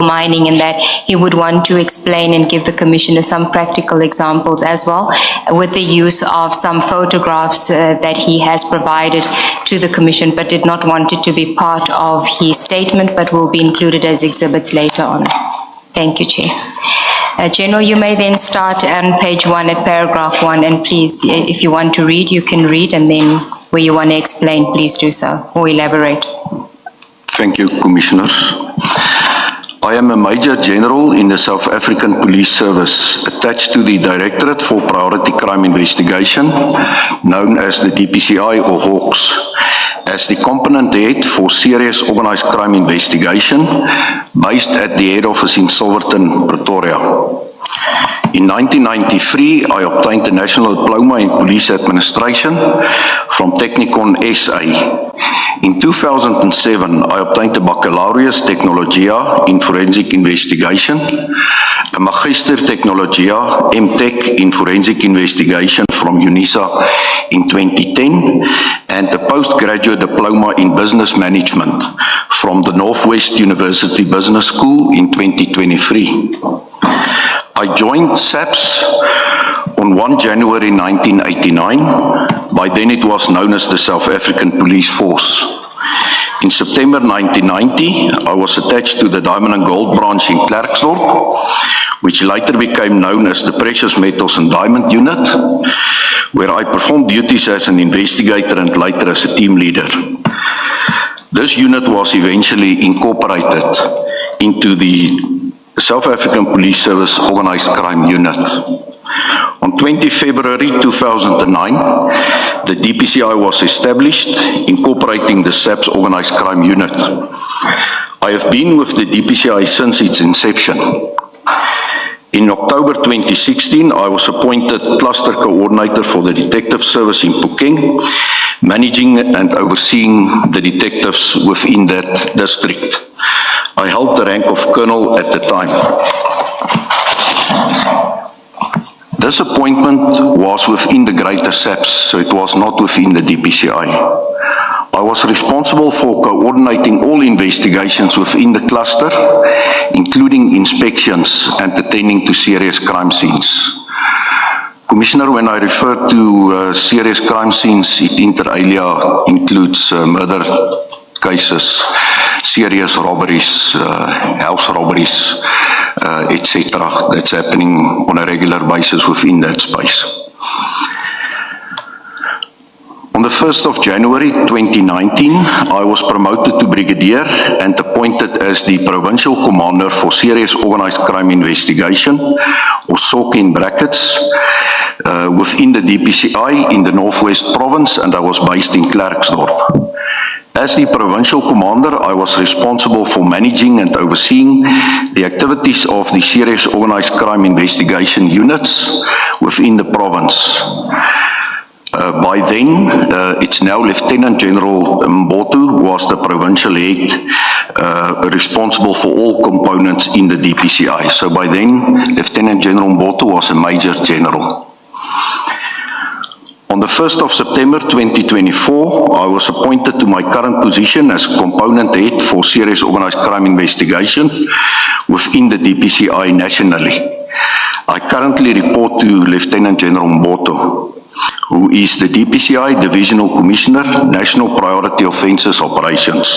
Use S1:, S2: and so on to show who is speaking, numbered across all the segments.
S1: mining, and that he would want to explain and give the Commissioner some practical examples as well, with the use of some photographs that he has provided to the Commission, but did not want it to be part of his statement, but will be included as exhibits later on. Thank you, Chair. General, you may then start on page 1 at paragraph 1, and please, if you want to read, you can read, and then where you want to explain, please do so, or elaborate.
S2: Thank you, Commissioners. I am a Major General in the South African Police Service, attached to the Directorate for Priority Crime Investigation, known as the DPCI or Hawks, as the component head for Serious Organised Crime Investigation, based at the head office in Silverton, Pretoria. In 1993, I obtained a National Diploma in Police Administration from Technikon SA. In 2007, I obtained a Baccalaureus Technologia in Forensic Investigation, a Magister Technologia MTech in Forensic Investigation from UNISA in 2010, and a postgraduate diploma in Business Management from the Northwest University Business School in 2023. I joined SAPS on 1 January 1989. By then it was known as the South African Police Force. In September 1990, I was attached to the Diamond and Gold branch in Klerksdorp, which later became known as the Precious Metals and Diamond Unit, where I performed duties as an investigator and later as a team leader. This unit was eventually incorporated into the South African Police Service Organised Crime Unit. On 20 February 2009, the DPCI was established, incorporating the SAPS Organised Crime Unit. I have been with the DPCI since its inception. In October 2016, I was appointed Cluster Coordinator for the Detective Service in Phokeng, managing and overseeing the detectives within that district. I held the rank of Colonel at the time. This appointment was within the greater SAPS, so it was not within the DPCI. I was responsible for coordinating all investigations within the cluster, including inspections and attending to serious crime scenes. Commissioner, when I refer to serious crime scenes, it inter alia includes murder cases, serious robberies, house robberies, etc. that's happening on a regular basis within that space. On the 1st of January 2019, I was promoted to Brigadier and appointed as the Provincial Commander for Serious Organised Crime Investigation, or SOC in brackets, within the DPCI in the Northwest Province, and I was based in Klerksdorp. As the Provincial Commander, I was responsible for managing and overseeing the activities of the Serious Organised Crime Investigation units within the province. By then, it's now Lieutenant General Mbotu was the provincial head responsible for all components in the DPCI. So by then, Lieutenant General Mbotu was a Major General. On the 1st of September 2024, I was appointed to my current position as Component Head for Serious Organised Crime Investigation within the DPCI nationally. I currently report to Lieutenant General Mbotu, who is the DPCI Divisional Commissioner, National Priority Offences Operations.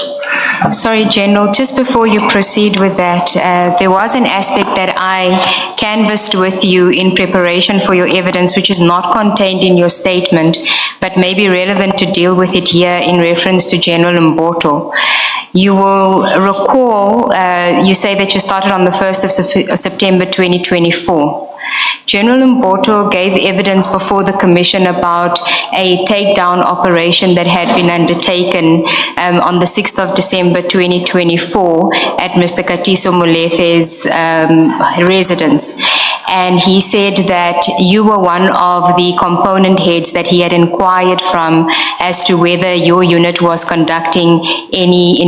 S1: Sorry, General, just before you proceed with that, there was an aspect that I canvassed with you in preparation for your evidence, which is not contained in your statement, but may be relevant to deal with it here in reference to General Mbotu. You will recall, you say that you started on the 1st of September 2024. General Mbotu gave evidence before the Commission about a takedown operation that had been undertaken on the 6th of December 2024 at Mr. Katiso Molefe's residence. And he said that you were one of the component heads that he had inquired from as to whether your unit was conducting any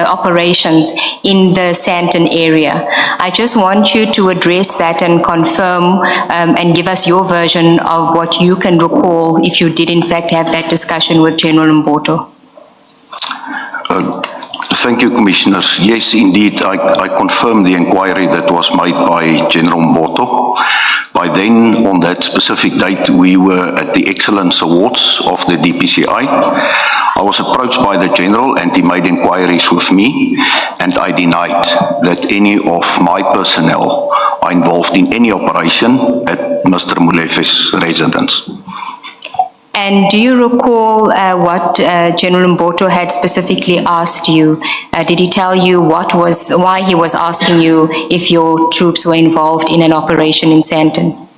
S1: operations in the Sandton area. I just want you to address that and confirm and give us your version of what you can recall if you did in fact have that discussion with General Mbotu.
S2: Thank you, Commissioners. Yes, indeed, I confirm the inquiry that was made by General Mboto. By then, on that specific date, we were at the Excellence Awards of the DPCI. I was approached by the General and he made inquiries with me, and I denied that any of my personnel are involved in any operation at Mr. Molefe's residence.
S1: And do you recall what General Mboto had specifically asked you? Did he tell you why he was asking you if your troops were involved in an operation in Sandton?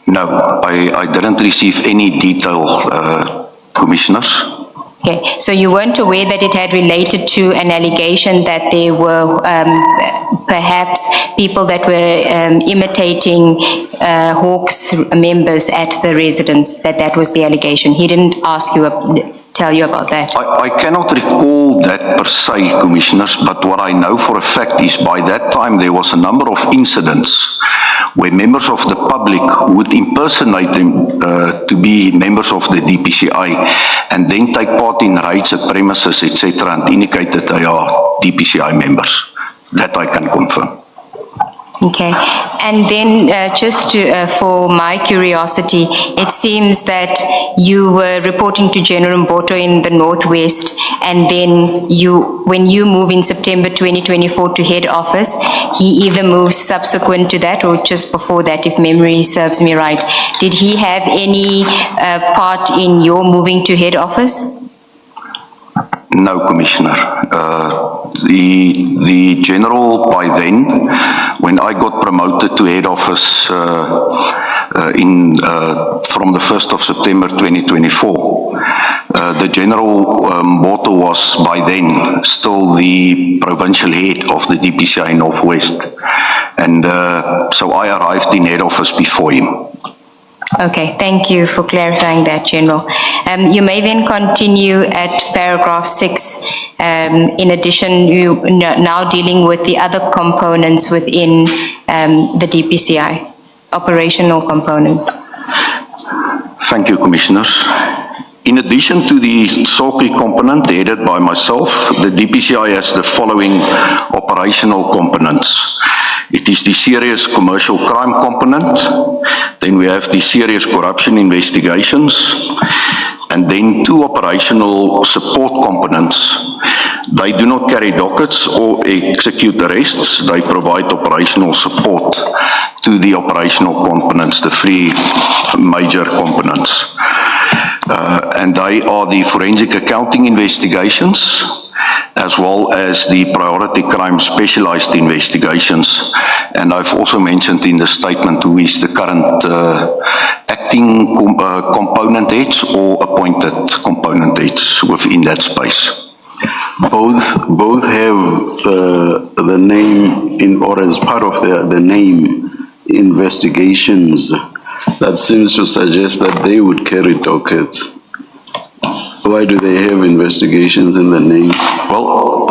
S2: No, I didn't receive any detail, Commissioners.
S1: Okay, so you weren't aware that it had related to an allegation that there were perhaps people that were imitating Hawks members at the residence, that was the allegation. He didn't tell you about that?
S2: I cannot recall that per se, Commissioners, but what I know for a fact is by that time there was a number of incidents where members of the public would impersonate them to be members of the DPCI and then take part in raids at premises, etc., and indicate that they are DPCI members. That I can confirm.
S1: Okay, and then just for my curiosity, it seems that you were reporting to General Mboto in the Northwest, and then when you move in September 2024 to head office, he either moves subsequent to that or just before that, if memory serves me right. Did he have any part in your moving to head office?
S2: No, Commissioner. The General by then, when I got promoted to head office from the 1st of September 2024, the General Mboto was by then still the provincial head of the DPCI Northwest, and so I arrived in head office before him.
S1: Okay, thank you for clarifying that, General. You may then continue at paragraph 6. In addition, you now dealing with the other components within the DPCI, operational component.
S2: Thank you, Commissioners. In addition to the SOCI component headed by myself, the DPCI has the following operational components. It is the serious commercial crime component, then we have the serious corruption investigations, and then 2 operational support components. They do not carry dockets or execute arrests, they provide operational support to the operational components, the 3 major components. And they are the forensic accounting investigations, as well as the priority crime specialized investigations. And I've also mentioned in the statement who is the current acting component heads or appointed component heads within that space.
S3: Both have the name in, or as part of the name, investigations. That seems to suggest that they would carry dockets. Why do they have investigations in the name?
S2: Well,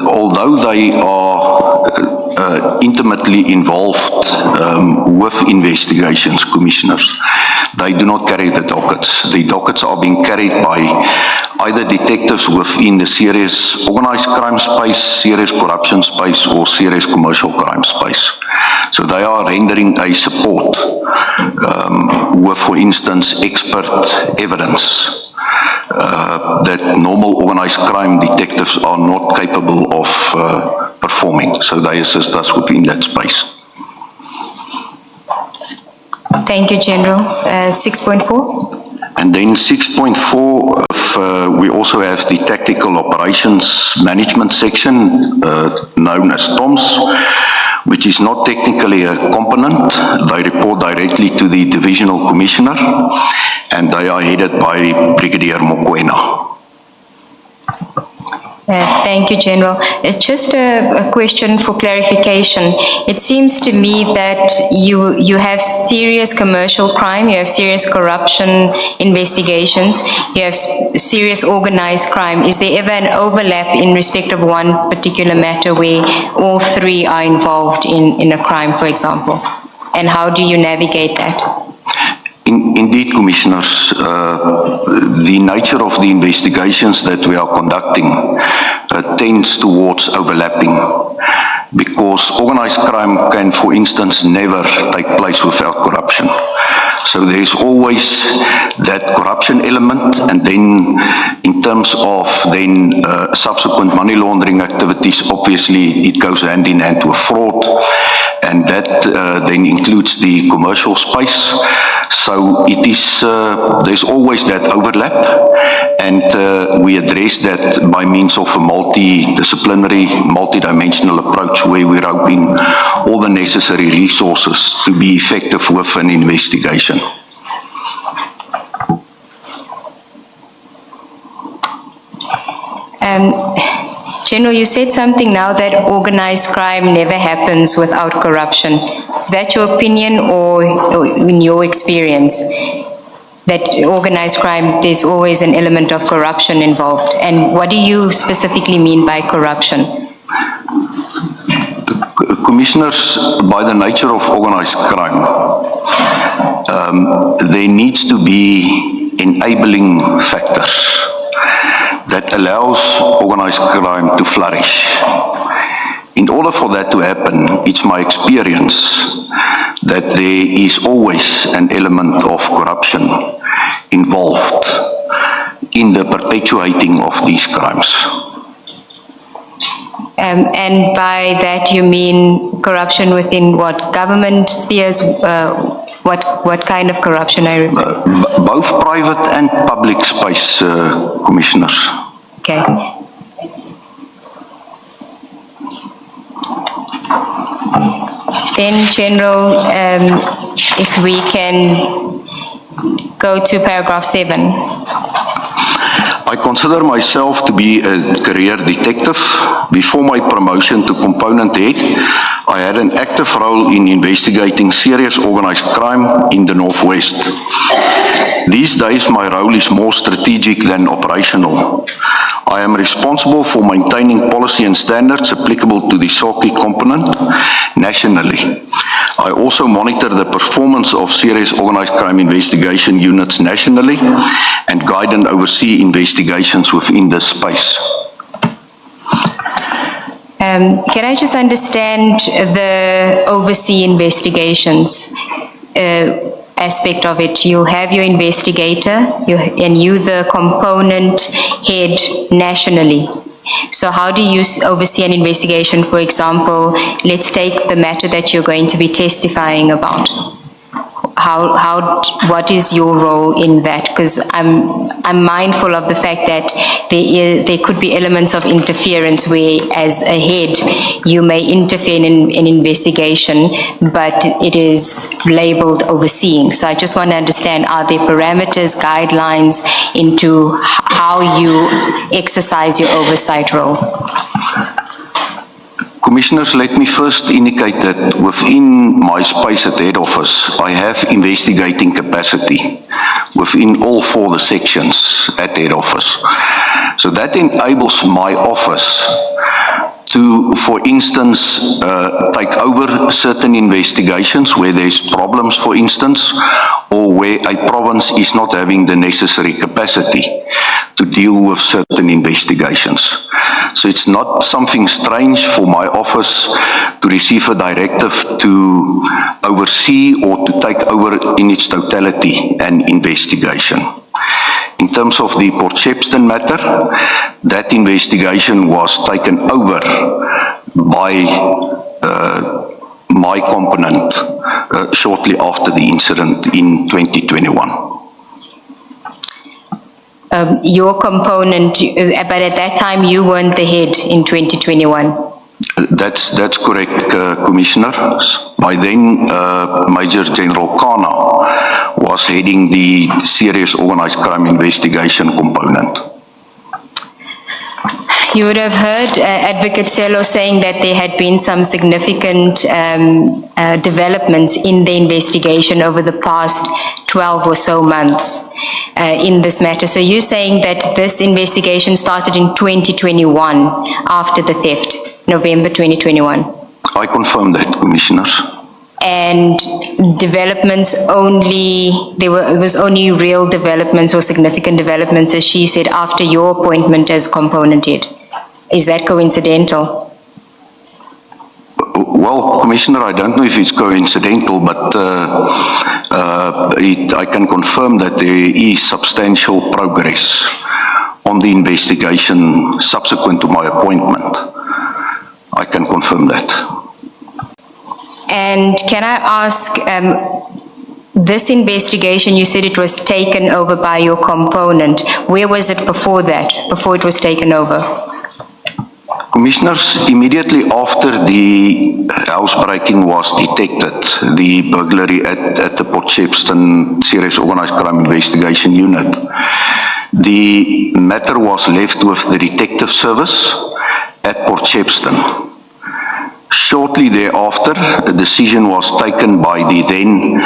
S2: although they are intimately involved with investigations, Commissioners, they do not carry the dockets. The dockets are being carried by either detectives within the serious organized crime space, serious corruption space, or serious commercial crime space. So they are rendering a support with, for instance, expert evidence that normal organized crime detectives are not capable of performing. So they assist us within that space.
S1: Thank you, General. 6.4.
S2: And then 6.4, we also have the Tactical Operations Management section, known as TOMS, which is not technically a component. They report directly to the Divisional Commissioner, and they are headed by Brigadier Mokoena.
S1: Thank you, General. Just a question for clarification. It seems to me that you have serious commercial crime, you have serious corruption investigations, you have serious organized crime. Is there ever an overlap in respect of one particular matter where all 3 are involved in a crime, for example? And how do you navigate that?
S2: In Indeed, Commissioners, the nature of the investigations that we are conducting tends towards overlapping, because organized crime can, for instance, never take place without corruption. So there's always that corruption element, and then in terms of then subsequent money laundering activities, obviously it goes hand in hand with fraud, and that then includes the commercial space. So it is, there's always that overlap, and we address that by means of a multidisciplinary, multidimensional approach where we rope in all the necessary resources to be effective with an investigation.
S1: General, you said something now that organized crime never happens without corruption. Is that your opinion or in your experience? That organized crime, there's always an element of corruption involved. And what do you specifically mean by corruption?
S2: Commissioners, by the nature of organized crime, there needs to be enabling factors that allows organized crime to flourish. In order for that to happen, it's my experience that there is always an element of corruption involved in the perpetuating of these crimes.
S1: And by that you mean corruption within what, government spheres? What kind of corruption?
S2: Both private and public space, Commissioners.
S1: Okay. Then, General, if we can go to paragraph 7.
S2: I consider myself to be a career detective. Before my promotion to component head, I had an active role in investigating serious organized crime in the Northwest. These days, my role is more strategic than operational. I am responsible for maintaining policy and standards applicable to the SARCI component nationally. I also monitor the performance of serious organized crime investigation units nationally and guide and oversee investigations within this space.
S1: Can I just understand the oversee investigations aspect of it? You have your investigator and you the component head nationally. So how do you oversee an investigation? For example, let's take the matter that you're going to be testifying about. What is your role in that? Because I'm mindful of the fact that there could be elements of interference where, as a head, you may interfere in an investigation, but it is labeled overseeing. So I just want to understand, are there parameters, guidelines into how you exercise your oversight role?
S2: Commissioners, let me first indicate that within my space at head office, I have investigating capacity within all 4 of the sections at head office. So that enables my office to, for instance, take over certain investigations where there's problems, for instance, or where a province is not having the necessary capacity to deal with certain investigations. So it's not something strange for my office to receive a directive to oversee or to take over in its totality an investigation. In terms of the Port Shepstone matter, that investigation was taken over by my component shortly after the incident in 2021.
S1: Your component, but at that time you weren't the head in 2021.
S2: That's correct, Commissioner. By then, Major General Kana was heading the serious organized crime investigation component.
S1: You would have heard Advocate Sello saying that there had been some significant developments in the investigation over the past 12 or so months in this matter. So you're saying that this investigation started in 2021 after the theft, November 2021?
S2: I confirm that, Commissioners.
S1: and developments only, it was only real developments or significant developments, as she said, after your appointment as component head. Is that coincidental?
S2: Well, Commissioner, I don't know if it's coincidental, but I can confirm that there is substantial progress on the investigation subsequent to my appointment. I can confirm that.
S1: And can I ask, this investigation, you said it was taken over by your component. Where was it before that, before it was taken over?
S2: Commissioners, immediately after the housebreaking was detected, the burglary at the Port Shepstone Serious Organised Crime Investigation Unit, the matter was left with the detective service at Port Shepstone. Shortly thereafter, a decision was taken by the then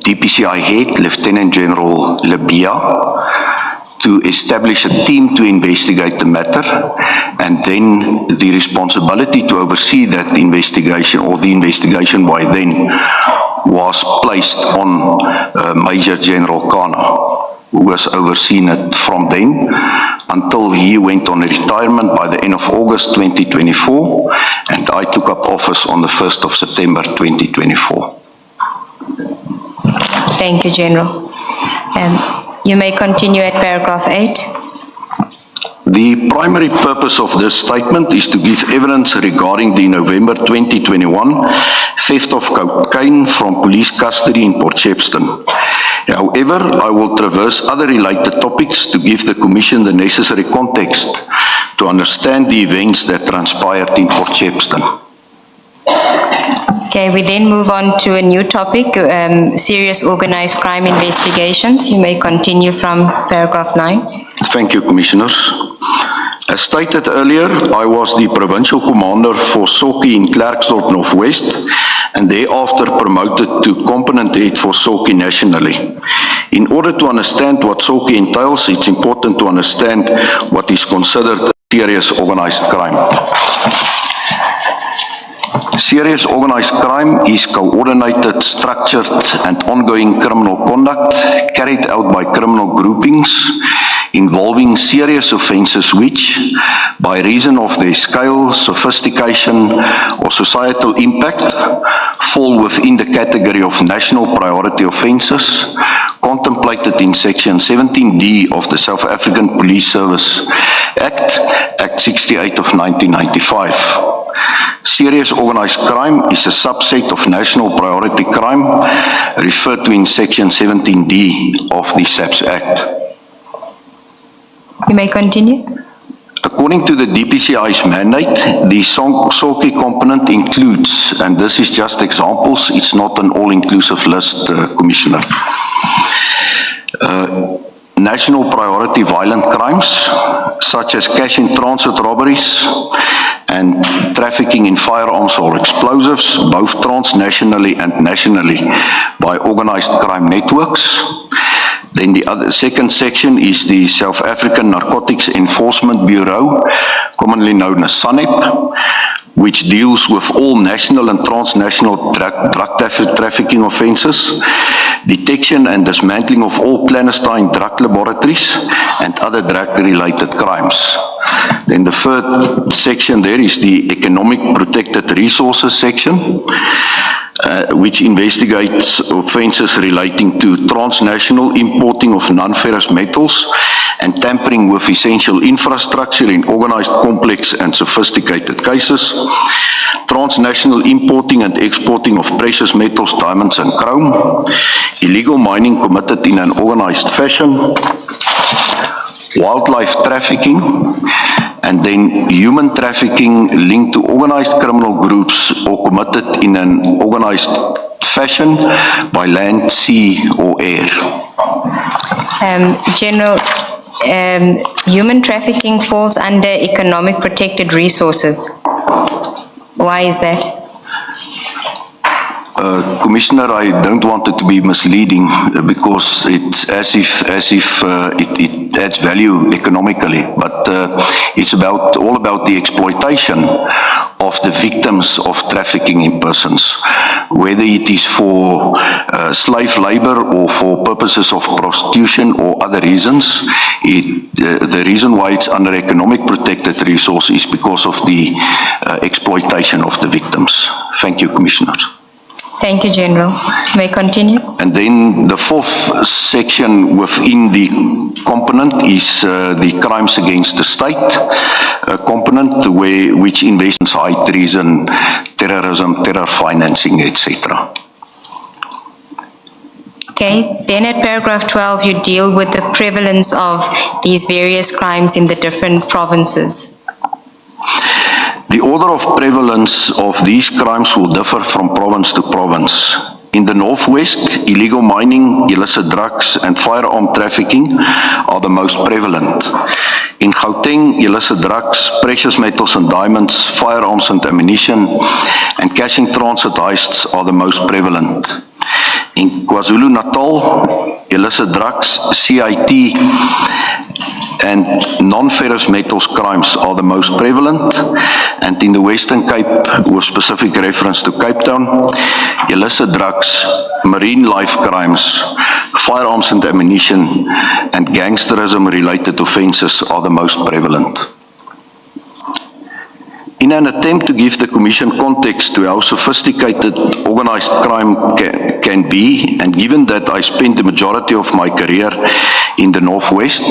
S2: DPCI head, Lieutenant General Lebia, to establish a team to investigate the matter, and then the responsibility to oversee that investigation, or the investigation by then, was placed on Major General Kana, who has overseen it from then until he went on retirement by the end of August 2024, and I took up office on the 1st of September 2024.
S1: Thank you, General. You may continue at paragraph 8.
S2: The primary purpose of this statement is to give evidence regarding the November 2021 theft of cocaine from police custody in Port Shepstone. However, I will traverse other related topics to give the Commission the necessary context to understand the events that transpired in Port Shepstone.
S1: Okay, we then move on to a new topic, serious organized crime investigations. You may continue from paragraph 9.
S2: Thank you, Commissioners. As stated earlier, I was the Provincial Commander for Soki in Klerksdorp Northwest, and thereafter promoted to Component Head for Soki nationally. In order to understand what Soki entails, it's important to understand what is considered serious organized crime. Serious organized crime is coordinated, structured, and ongoing criminal conduct carried out by criminal groupings involving serious offences which, by reason of their scale, sophistication, or societal impact, fall within the category of national priority offences contemplated in Section 17D of the South African Police Service Act, Act 68 of 1995. Serious organized crime is a subset of national priority crime referred to in Section 17D of the SAPS Act.
S1: You may continue.
S2: According to the DPCI's mandate, the Soki component includes, and this is just examples, it's not an all-inclusive list, Commissioner, national priority violent crimes, such as cash in transit robberies and trafficking in firearms or explosives, both transnationally and nationally, by organized crime networks. Then the second section is the South African Narcotics Enforcement Bureau, commonly known as SANEP, which deals with all national and transnational drug trafficking offences, detection and dismantling of all clandestine drug laboratories and other drug-related crimes. Then the third section there is the Economic Protected Resources section, which investigates offences relating to transnational importing of non-ferrous metals and tampering with essential infrastructure in organised, complex and sophisticated cases, transnational importing and exporting of precious metals, diamonds and chrome, illegal mining committed in an organised fashion, wildlife trafficking, and then human trafficking linked to organised criminal groups or committed in an organised fashion by land, sea or air.
S1: General, human trafficking falls under economic protected resources. Why is that?
S2: Commissioner, I don't want it to be misleading because it's as if it adds value economically, but it's all about the exploitation of the victims of trafficking in persons. whether it is for slave labor or for purposes of prostitution or other reasons. The reason why it's under economic protected resource is because of the exploitation of the victims. Thank you, Commissioners.
S1: Thank you, General. May I continue?
S2: And then the fourth section within the component is the crimes against the state component, which invests high treason, terrorism, terror financing, etc.
S1: Okay, then at paragraph 12, you deal with the prevalence of these various crimes in the different provinces.
S2: The order of prevalence of these crimes will differ from province to province. In the Northwest, illegal mining, illicit drugs, and firearm trafficking are the most prevalent. In Gauteng, illicit drugs, precious metals and diamonds, firearms and ammunition, and cash-in transit heists are the most prevalent. In KwaZulu-Natal, illicit drugs, CIT, and non-ferrous metals crimes are the most prevalent, and in the Western Cape, with specific reference to Cape Town, illicit drugs, marine life crimes, firearms and ammunition, and gangsterism-related offences are the most prevalent. In an attempt to give the Commission context to how sophisticated organised crime can be, and given that I spent the majority of my career in the Northwest,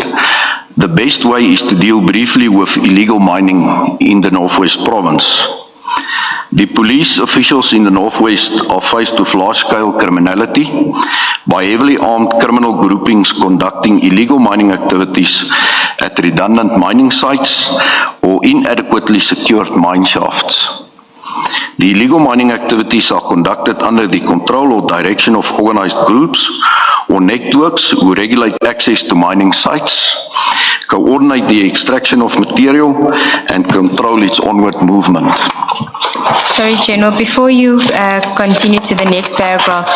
S2: the best way is to deal briefly with illegal mining in the Northwest Province. The police officials in the Northwest are faced with large-scale criminality by heavily armed criminal groupings conducting illegal mining activities at redundant mining sites or inadequately secured mine shafts. The illegal mining activities are conducted under the control or direction of organized groups or networks who regulate access to mining sites, coordinate the extraction of material, and control its onward movement.
S1: Sorry, General, before you continue to the next paragraph,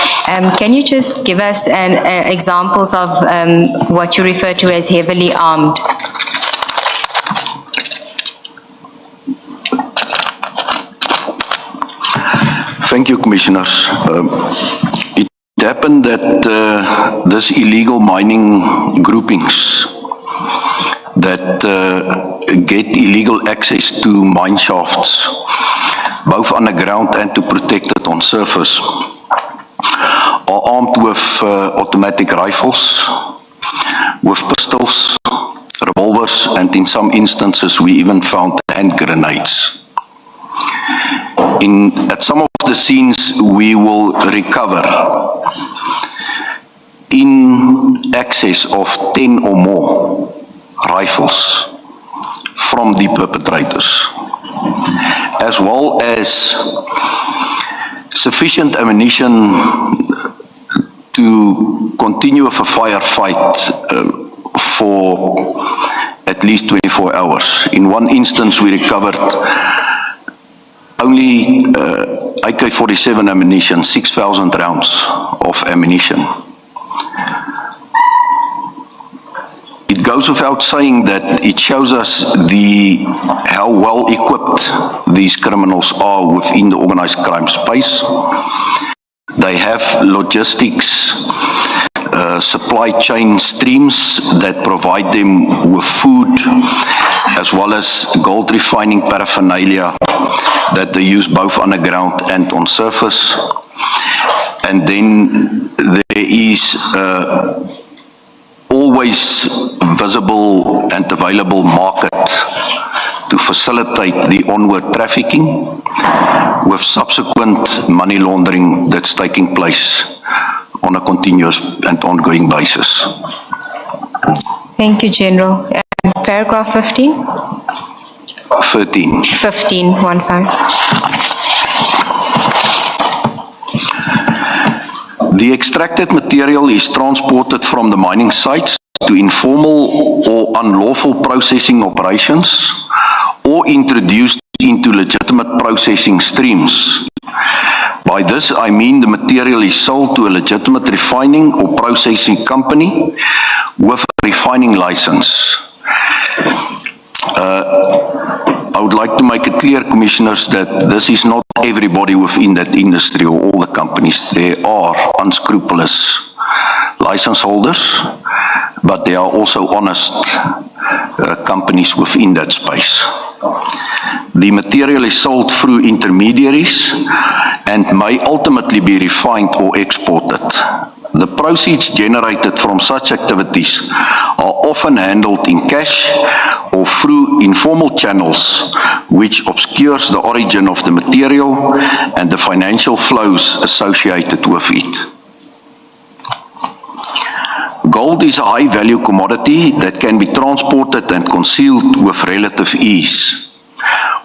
S1: can you just give us examples of what you refer to as heavily armed?
S2: Thank you, Commissioners. It happened that this illegal mining groupings that get illegal access to mine shafts, both underground and to protect it on surface, are armed with automatic rifles, with pistols, revolvers, and in some instances we even found hand grenades. At some of the scenes we will recover in excess of 10 or more rifles from the perpetrators, as well as sufficient ammunition to continue with a firefight for at least 24 hours. In one instance, we recovered only AK-47 ammunition, 6,000 rounds of ammunition. It goes without saying that it shows us how well equipped these criminals are within the organized crime space. They have logistics, supply chain streams that provide them with food, as well as gold refining paraphernalia that they use both underground and on surface. And then there is always visible and available market to facilitate the onward trafficking, with subsequent money laundering that's taking place on a continuous and ongoing basis.
S1: Thank you, General. Paragraph 15?
S2: 13.
S1: 15, 1-5.
S2: The extracted material is transported from the mining sites to informal or unlawful processing operations, or introduced into legitimate processing streams. By this, I mean the material is sold to a legitimate refining or processing company with a refining license. I would like to make it clear, Commissioners, that this is not everybody within that industry or all the companies. There are unscrupulous license holders, but there are also honest companies within that space. The material is sold through intermediaries and may ultimately be refined or exported. The proceeds generated from such activities are often handled in cash or through informal channels, which obscures the origin of the material and the financial flows associated with it. Gold is a high-value commodity that can be transported and concealed with relative ease.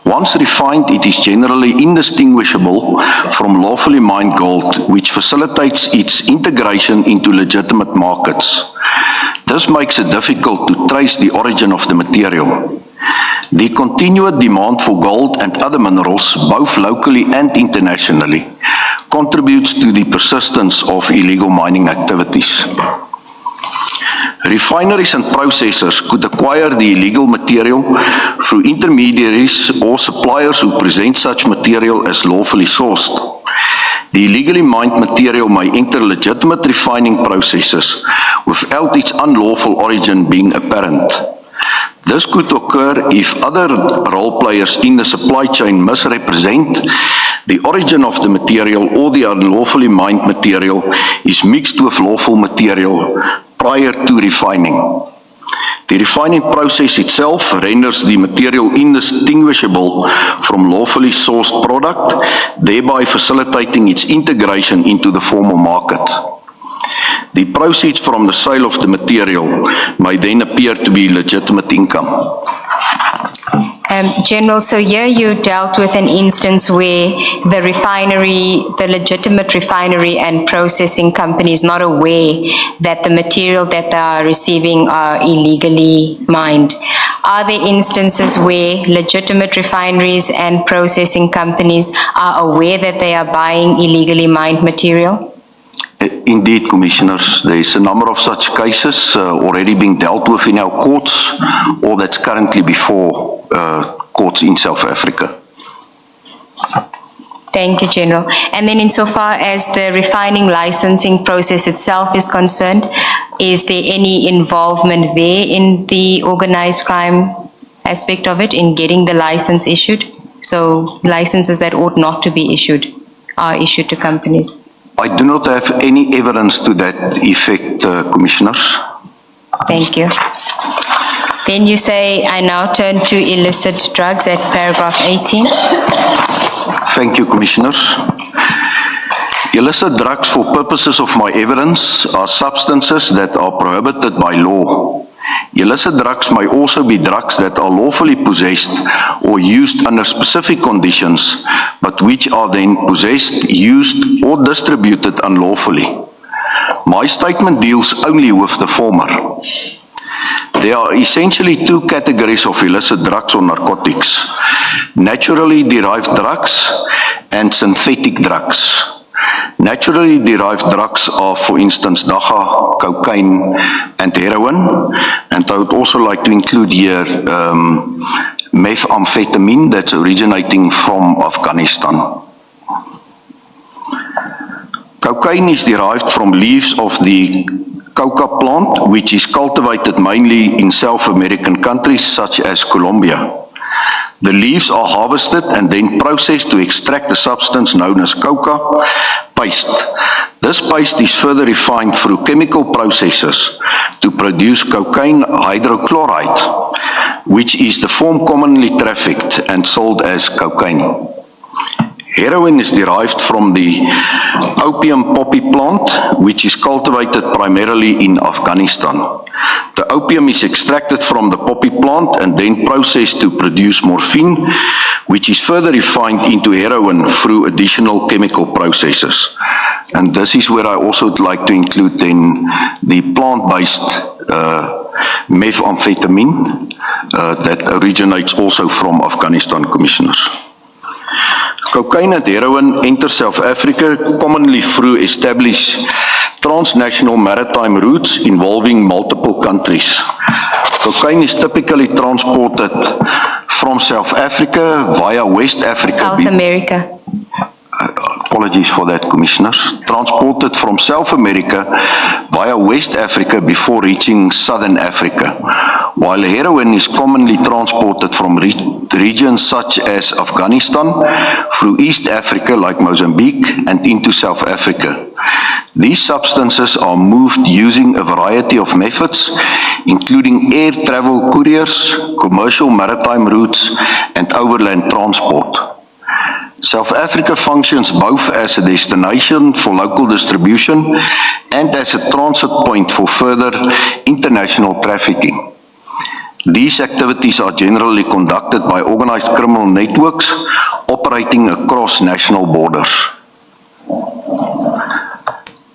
S2: Once refined, it is generally indistinguishable from lawfully mined gold, which facilitates its integration into legitimate markets. This makes it difficult to trace the origin of the material. The continued demand for gold and other minerals, both locally and internationally, contributes to the persistence of illegal mining activities. Refineries and processors could acquire the illegal material through intermediaries or suppliers who present such material as lawfully sourced. The illegally mined material may enter legitimate refining processes without its unlawful origin being apparent. This could occur if other role players in the supply chain misrepresent the origin of the material, or the unlawfully mined material is mixed with lawful material prior to refining. The refining process itself renders the material indistinguishable from lawfully sourced product, thereby facilitating its integration into the formal market. The proceeds from the sale of the material may then appear to be legitimate income.
S1: General, so here you dealt with an instance where the refinery, the legitimate refinery and processing company is not aware that the material that they are receiving are illegally mined. Are there instances where legitimate refineries and processing companies are aware that they are buying illegally mined material?
S2: Indeed, Commissioners, there is a number of such cases already being dealt with in our courts, or that's currently before courts in South Africa.
S1: Thank you, General. And then insofar as the refining licensing process itself is concerned, is there any involvement there in the organized crime aspect of it, in getting the license issued? So licenses that ought not to be issued are issued to companies.
S2: I do not have any evidence to that effect, Commissioners.
S1: Thank you. Then you say, I now turn to illicit drugs at paragraph 18.
S2: Thank you, Commissioners. Illicit drugs, for purposes of my evidence, are substances that are prohibited by law. Illicit drugs may also be drugs that are lawfully possessed or used under specific conditions, but which are then possessed, used, or distributed unlawfully. My statement deals only with the former. There are essentially two categories of illicit drugs or narcotics: naturally derived drugs and synthetic drugs. Naturally derived drugs are, for instance, dagga, cocaine, and heroin. And I would also like to include here methamphetamine that's originating from Afghanistan. Cocaine is derived from leaves of the coca plant, which is cultivated mainly in South American countries such as Colombia. The leaves are harvested and then processed to extract the substance known as coca paste. This paste is further refined through chemical processes to produce cocaine hydrochloride, which is the form commonly trafficked and sold as cocaine. Heroin is derived from the opium poppy plant, which is cultivated primarily in Afghanistan. The opium is extracted from the poppy plant and then processed to produce morphine, which is further refined into heroin through additional chemical processes. And this is where I also would like to include then the plant-based methamphetamine that originates also from Afghanistan, Commissioners. Cocaine and heroin enter South Africa commonly through established transnational maritime routes involving multiple countries. Cocaine is typically transported from South Africa via West Africa.
S1: South America.
S2: Apologies for that, Commissioners. Transported from South America via West Africa before reaching Southern Africa, while heroin is commonly transported from regions such as Afghanistan through East Africa like Mozambique and into South Africa. These substances are moved using a variety of methods, including air travel couriers, commercial maritime routes, and overland transport. South Africa functions both as a destination for local distribution and as a transit point for further international trafficking. These activities are generally conducted by organized criminal networks operating across national borders.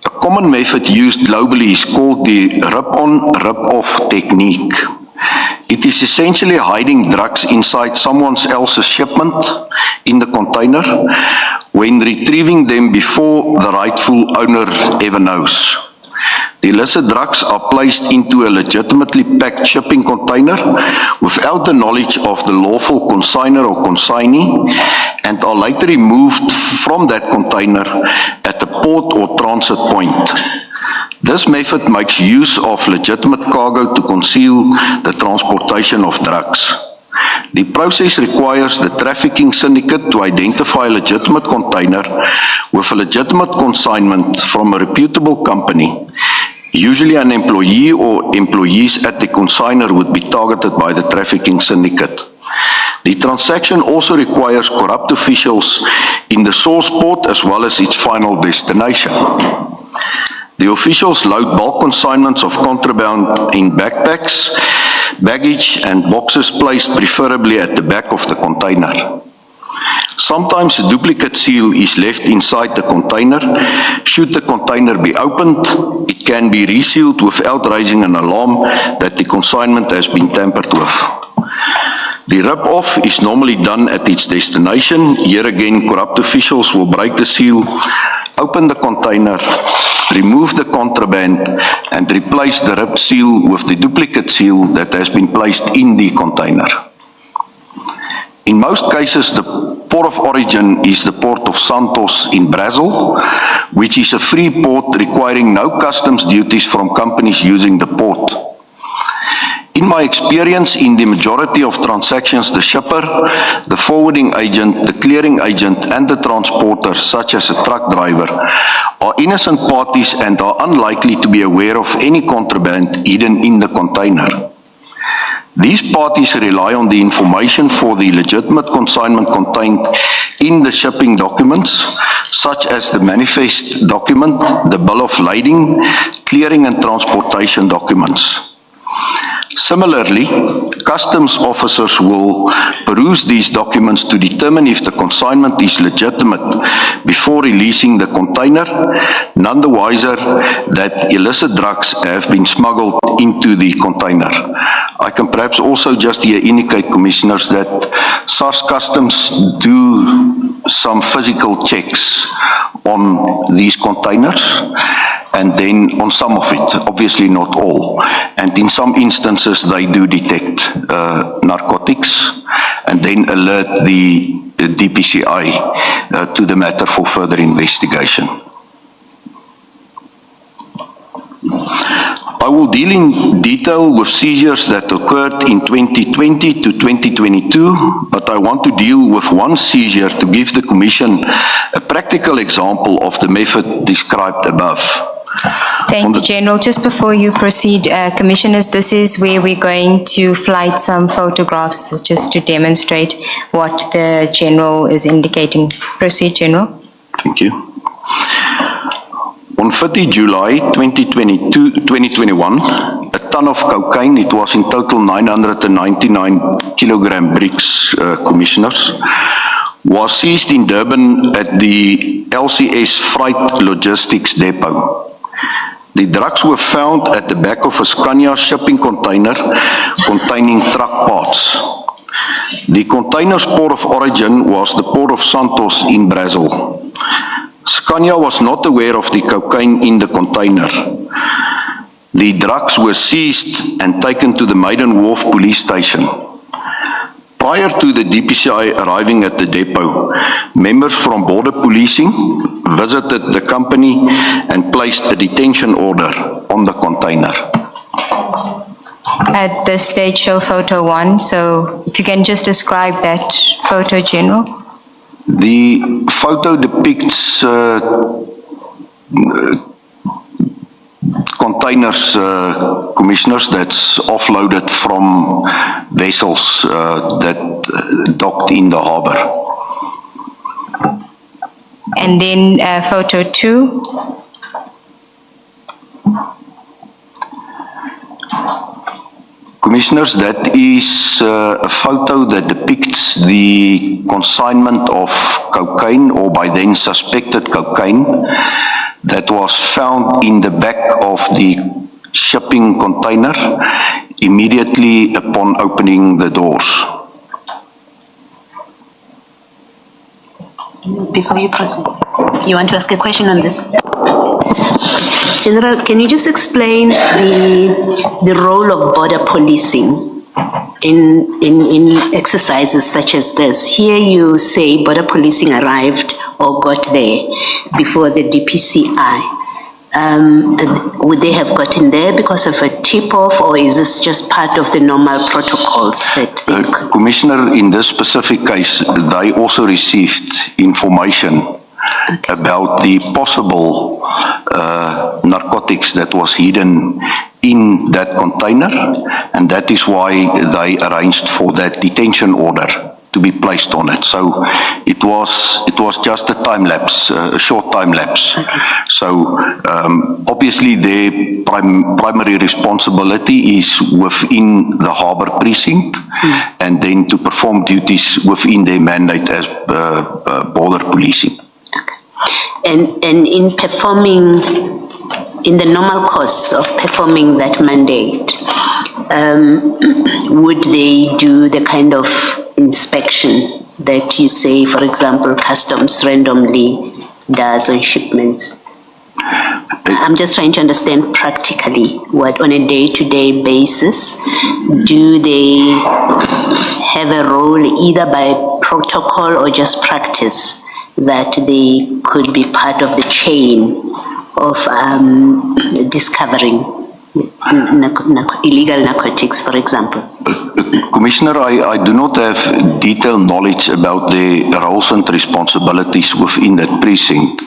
S2: A common method used globally is called the rip-on, rip-off technique. It is essentially hiding drugs inside someone else's shipment in the container when retrieving them before the rightful owner ever knows. The illicit drugs are placed into a legitimately packed shipping container without the knowledge of the lawful consignor or consignee and are later removed from that container at the port or transit point. This method makes use of legitimate cargo to conceal the transportation of drugs. The process requires the trafficking syndicate to identify a legitimate container with a legitimate consignment from a reputable company. Usually an employee or employees at the consignor would be targeted by the trafficking syndicate. The transaction also requires corrupt officials in the source port as well as its final destination. The officials load bulk consignments of contraband in backpacks, baggage, and boxes placed preferably at the back of the container. Sometimes a duplicate seal is left inside the container. Should the container be opened, it can be resealed without raising an alarm that the consignment has been tampered with. The rip-off is normally done at its destination. Here again, corrupt officials will break the seal, open the container, remove the contraband, and replace the ripped seal with the duplicate seal that has been placed in the container. In most cases, the port of origin is the port of Santos in Brazil, which is a free port requiring no customs duties from companies using the port. In my experience, in the majority of transactions, the shipper, the forwarding agent, the clearing agent, and the transporter, such as a truck driver, are innocent parties and are unlikely to be aware of any contraband hidden in the container. These parties rely on the information for the legitimate consignment contained in the shipping documents, such as the manifest document, the bill of lading, clearing and transportation documents. Similarly, customs officers will peruse these documents to determine if the consignment is legitimate before releasing the container, none the wiser that illicit drugs have been smuggled into the container. I can perhaps also just here indicate, Commissioners, that SARS Customs do some physical checks on these containers, and then on some of it, obviously not all. And in some instances, they do detect narcotics and then alert the DPCI to the matter for further investigation. I will deal in detail with seizures that occurred in 2020 to 2022, but I want to deal with one seizure to give the Commission a practical example of the method described above.
S1: Thank you, General. Just before you proceed, Commissioners, this is where we're going to flight some photographs just to demonstrate what the General is indicating. Proceed, General.
S2: Thank you. On 30 July 2021, a ton of cocaine, it was in total 999 kilogram bricks, Commissioners, was seized in Durban at the LCS Freight Logistics Depot. The drugs were found at the back of a Scania shipping container containing truck parts. The container's port of origin was the port of Santos in Brazil. Scania was not aware of the cocaine in the container. The drugs were seized and taken to the Maiden Wharf police station. Prior to the DPCI arriving at the depot, members from Border Policing visited the company and placed a detention order on the container.
S1: At this stage, show photo 1. So if you can just describe that photo, General.
S2: The photo depicts containers, commissioners, that's offloaded from vessels that docked in the harbor.
S1: And then photo 2.
S2: Commissioners, that is a photo that depicts the consignment of cocaine, or by then suspected cocaine, that was found in the back of the shipping container immediately upon opening the doors.
S4: Before you proceed, you want to ask a question on this? General, can you just explain the role of border policing in exercises such as this? Here you say border policing arrived or got there before the DPCI. Would they have gotten there because of a tip-off, or is this just part of the normal protocols that they could?
S2: Commissioner, in this specific case, they also received information about the possible narcotics that was hidden in that container, and that is why they arranged for that detention order to be placed on it. So it was just a time lapse, a short time lapse. So obviously their primary responsibility is within the harbour precinct, and then to perform duties within their mandate as border policing.
S4: And in performing, in the normal course of performing that mandate, would they do the kind of inspection that you say, for example, customs randomly does on shipments? I'm just trying to understand practically what, on a day-to-day basis, do they have a role either by protocol or just practice that they could be part of the chain of discovering illegal narcotics, for example?
S2: Commissioner, I do not have detailed knowledge about the roles and responsibilities within that precinct,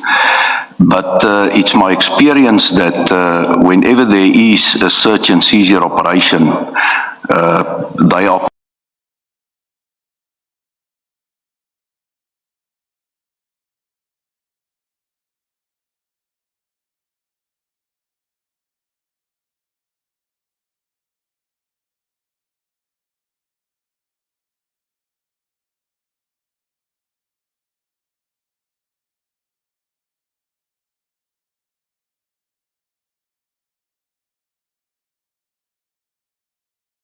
S2: but it's my experience that whenever there is a search and seizure operation, they are